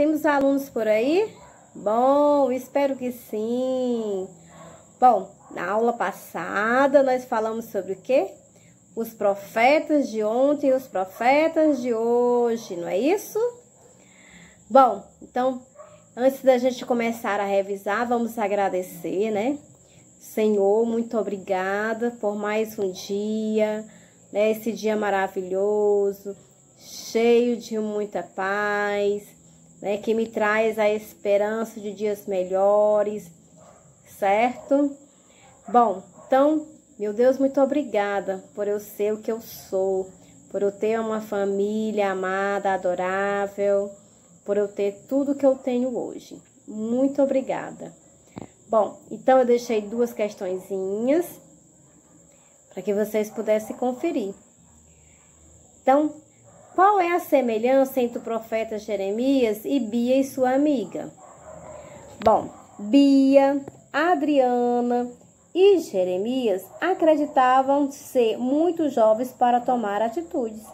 temos alunos por aí? Bom, espero que sim. Bom, na aula passada nós falamos sobre o quê? Os profetas de ontem e os profetas de hoje, não é isso? Bom, então, antes da gente começar a revisar, vamos agradecer, né? Senhor, muito obrigada por mais um dia, né? Esse dia maravilhoso, cheio de muita paz, né? Que me traz a esperança de dias melhores, certo? Bom, então, meu Deus, muito obrigada por eu ser o que eu sou, por eu ter uma família amada, adorável, por eu ter tudo que eu tenho hoje. Muito obrigada. Bom, então eu deixei duas questõezinhas para que vocês pudessem conferir. Então, qual é a semelhança entre o profeta Jeremias e Bia e sua amiga? Bom, Bia, Adriana e Jeremias acreditavam ser muito jovens para tomar atitudes.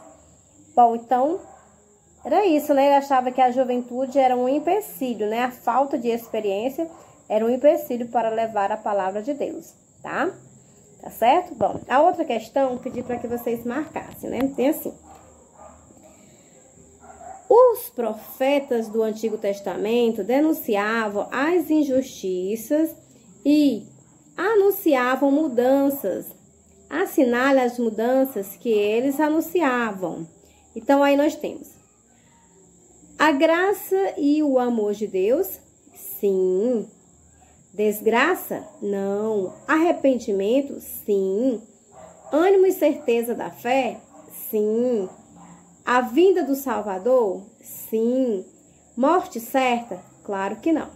Bom, então, era isso, né? Ele achava que a juventude era um empecilho, né? A falta de experiência era um empecilho para levar a palavra de Deus, tá? Tá certo? Bom, a outra questão, pedi para que vocês marcassem, né? Tem assim. Os profetas do Antigo Testamento denunciavam as injustiças e anunciavam mudanças. Assinale as mudanças que eles anunciavam. Então, aí nós temos a graça e o amor de Deus, sim. Desgraça, não. Arrependimento, sim. Ânimo e certeza da fé, sim. A vinda do Salvador, sim. Morte certa, claro que não,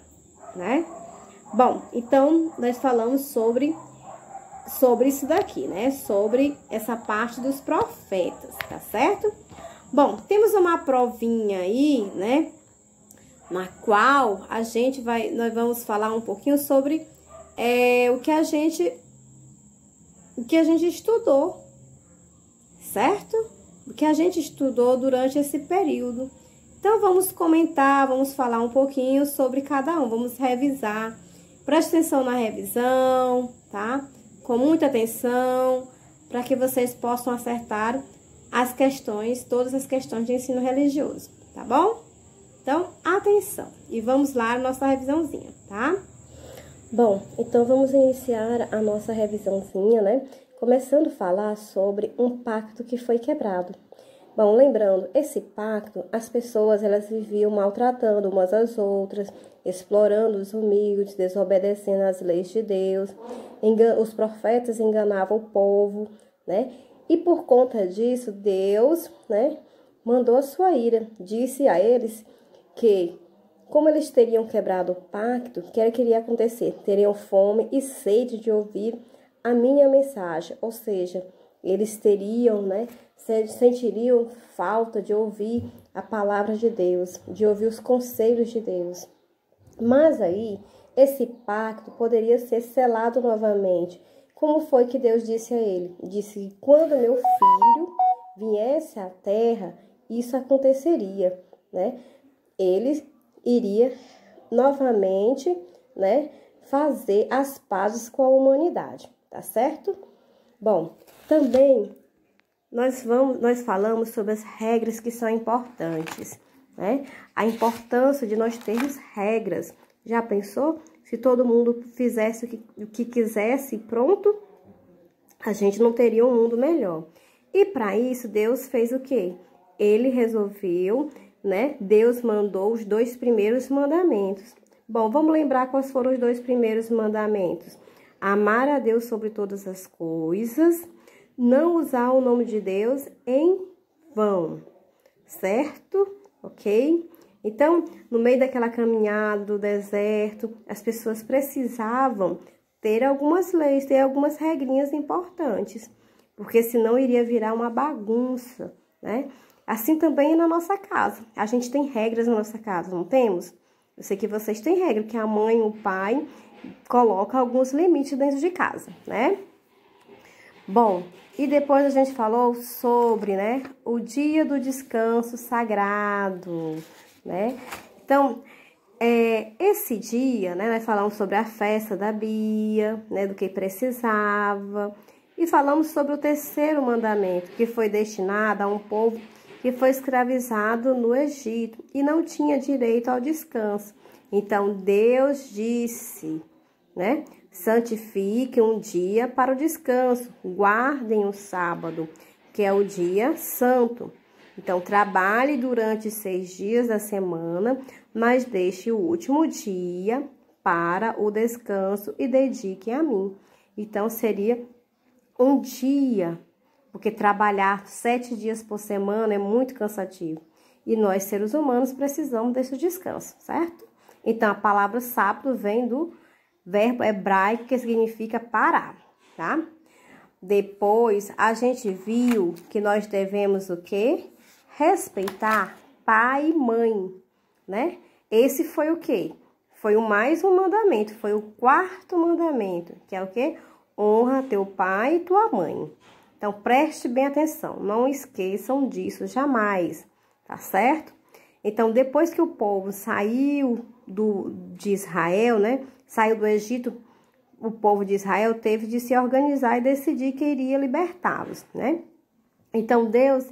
né? Bom, então nós falamos sobre isso daqui, né? Sobre essa parte dos profetas, tá certo? Bom, temos uma provinha aí, né? Na qual nós vamos falar um pouquinho sobre o que a gente estudou, certo? O que a gente estudou durante esse período. Então, vamos comentar, vamos falar um pouquinho sobre cada um, vamos revisar. Preste atenção na revisão, tá? Com muita atenção, para que vocês possam acertar as questões, todas as questões de ensino religioso, tá bom? Então, atenção. E vamos lá na nossa revisãozinha, tá? Bom, então vamos iniciar a nossa revisãozinha, né? Começando a falar sobre um pacto que foi quebrado. Bom, lembrando, esse pacto, as pessoas, elas viviam maltratando umas às outras, explorando os humildes, desobedecendo às leis de Deus. Os profetas enganavam o povo, né? E por conta disso, Deus, né, mandou a sua ira. Disse a eles que, como eles teriam quebrado o pacto, o que iria acontecer? Teriam fome e sede de ouvir a minha mensagem, ou seja, eles teriam, né, sentiriam falta de ouvir a palavra de Deus, de ouvir os conselhos de Deus. Mas aí, esse pacto poderia ser selado novamente. Como foi que Deus disse a ele? Disse que quando meu filho viesse à terra, isso aconteceria, né? Ele iria novamente, né, fazer as pazes com a humanidade, tá certo? Bom, também nós falamos sobre as regras que são importantes, né? A importância de nós termos regras. Já pensou? Se todo mundo fizesse o que quisesse, pronto, a gente não teria um mundo melhor. E para isso, Deus fez o quê? Ele resolveu, né? Deus mandou os 2 primeiros mandamentos. Bom, vamos lembrar quais foram os 2 primeiros mandamentos. Amar a Deus sobre todas as coisas, não usar o nome de Deus em vão, certo? Ok? Então, no meio daquela caminhada do deserto, as pessoas precisavam ter algumas leis, ter algumas regrinhas importantes, porque senão iria virar uma bagunça, né? Assim também é na nossa casa. A gente tem regras na nossa casa, não temos? Eu sei que vocês têm regra, que a mãe, o pai coloca alguns limites dentro de casa, né? Bom, e depois a gente falou sobre, né, o dia do descanso sagrado, né? Então, esse dia, né, nós falamos sobre a festa da Bia, né, do que precisava, e falamos sobre o terceiro mandamento, que foi destinado a um povo que foi escravizado no Egito e não tinha direito ao descanso. Então, Deus disse, né, santifiquem um dia para o descanso, guardem o sábado, que é o dia santo. Então, trabalhe durante 6 dias da semana, mas deixe o último dia para o descanso e dedique a mim. Então, seria um dia, porque trabalhar 7 dias por semana é muito cansativo. E nós, seres humanos, precisamos desse descanso, certo? Então, a palavra sábado vem do verbo hebraico que significa parar, tá? Depois, a gente viu que nós devemos o quê? Respeitar pai e mãe, né? Esse foi o quê? Foi o mais um mandamento, foi o 4º mandamento, que é o quê? Honra teu pai e tua mãe. Então, preste bem atenção, não esqueçam disso jamais, tá certo? Então, depois que o povo saiu de Israel, né? Saiu do Egito, o povo de Israel teve de se organizar e decidir que iria libertá-los, né? Então, Deus,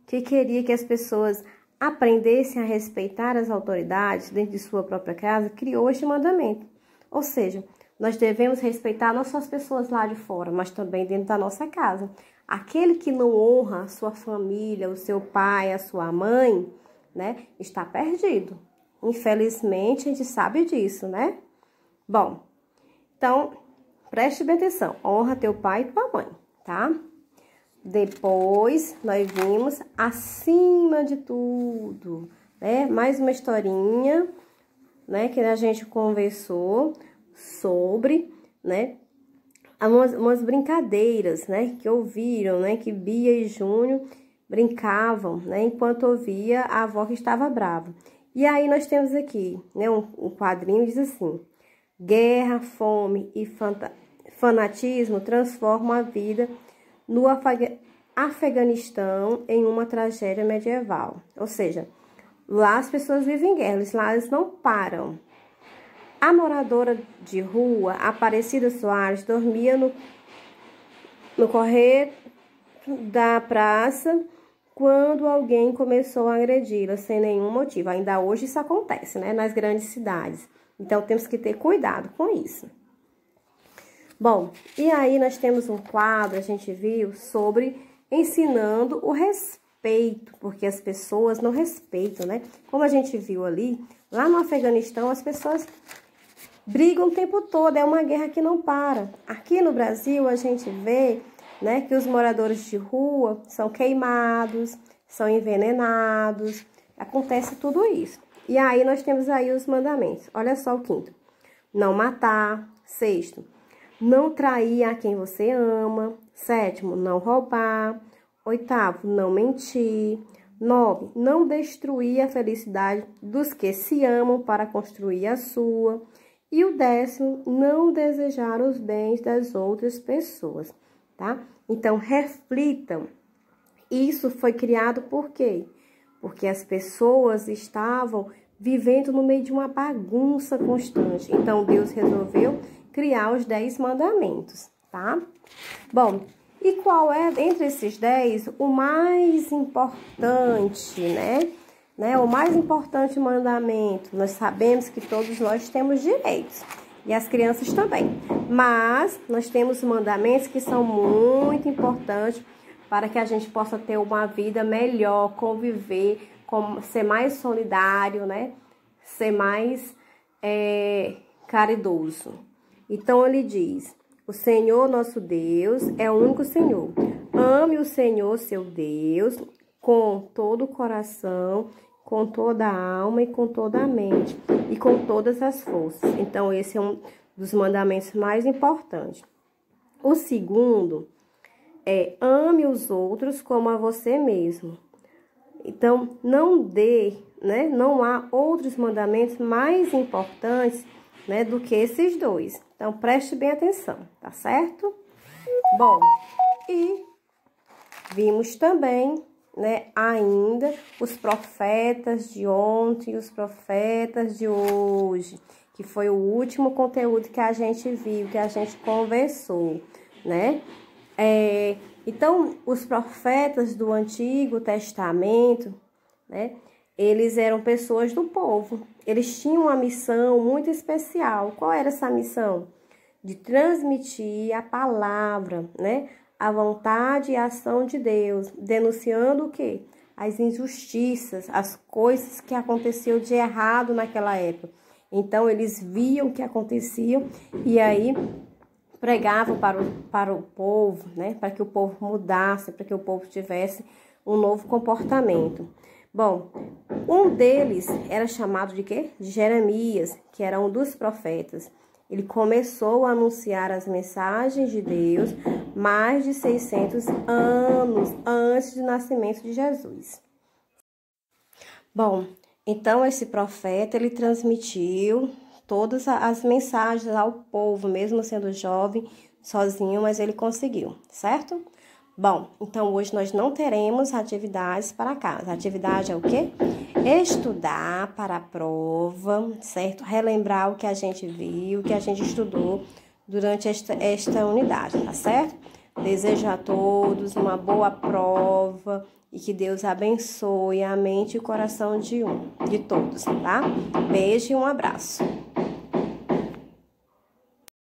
que queria que as pessoas aprendessem a respeitar as autoridades dentro de sua própria casa, criou este mandamento. Ou seja, nós devemos respeitar não só as pessoas lá de fora, mas também dentro da nossa casa. Aquele que não honra a sua família, o seu pai, a sua mãe, né, está perdido. Infelizmente, a gente sabe disso, né? Bom, então, preste bem atenção. Honra teu pai e tua mãe, tá? Depois, nós vimos acima de tudo, né? Mais uma historinha, né? Que a gente conversou sobre, né? Umas brincadeiras, né? Que ouviram, né? Que Bia e Júnior brincavam, né? Enquanto ouvia a avó que estava brava. E aí nós temos aqui, né? Um quadrinho diz assim: guerra, fome e fanatismo transformam a vida no Afeganistão em uma tragédia medieval. Ou seja, lá as pessoas vivem em guerra, lá eles não param. A moradora de rua, Aparecida Soares, dormia no corredor da praça quando alguém começou a agredi-la sem nenhum motivo. Ainda hoje isso acontece, né, nas grandes cidades. Então, temos que ter cuidado com isso. Bom, e aí nós temos um quadro, a gente viu, sobre ensinando o respeito, porque as pessoas não respeitam, né? Como a gente viu ali, lá no Afeganistão, as pessoas brigam o tempo todo, é uma guerra que não para. Aqui no Brasil, a gente vê, né, que os moradores de rua são queimados, são envenenados, acontece tudo isso. E aí nós temos aí os mandamentos. Olha só o 5º. Não matar. 6º. Não trair a quem você ama. 7º. Não roubar. 8º. Não mentir. 9. Não destruir a felicidade dos que se amam para construir a sua. E o 10º. Não desejar os bens das outras pessoas, tá? Então, reflitam. Isso foi criado por quê? Porque as pessoas estavam vivendo no meio de uma bagunça constante. Então, Deus resolveu criar os 10 mandamentos, tá? Bom, e qual é, entre esses 10, o mais importante, né? O mais importante mandamento? Nós sabemos que todos nós temos direitos, e as crianças também. Mas, nós temos mandamentos que são muito importantes para que a gente possa ter uma vida melhor, conviver, ser mais solidário, né? Ser mais caridoso. Então, ele diz: o Senhor nosso Deus é o único Senhor. Ame o Senhor, seu Deus, com todo o coração, com toda a alma e com toda a mente e com todas as forças. Então, esse é um dos mandamentos mais importantes. O 2º é: ame os outros como a você mesmo. Então, não há outros mandamentos mais importantes, né, do que esses 2. Então, preste bem atenção, tá certo? Bom, e vimos também né, ainda os profetas de ontem e os profetas de hoje, que foi o último conteúdo que a gente viu, que a gente conversou, né? Então, os profetas do Antigo Testamento, né, eles eram pessoas do povo. Eles tinham uma missão muito especial. Qual era essa missão? De transmitir a palavra, né? A vontade e a ação de Deus, denunciando o quê? As injustiças, as coisas que aconteciam de errado naquela época. Então, eles viam o que acontecia e aí pregavam para o povo, né? Para que o povo mudasse, para que o povo tivesse um novo comportamento. Bom, um deles era chamado de quê? De Jeremias, que era um dos profetas. Ele começou a anunciar as mensagens de Deus mais de 600 anos antes do nascimento de Jesus. Bom, então esse profeta, ele transmitiu todas as mensagens ao povo, mesmo sendo jovem, sozinho, mas ele conseguiu, certo? Bom, então hoje nós não teremos atividades para casa. A atividade é o quê? Estudar para a prova, certo? Relembrar o que a gente viu, o que a gente estudou durante esta unidade, tá certo? Desejo a todos uma boa prova e que Deus abençoe a mente e o coração de todos, tá? Beijo e um abraço.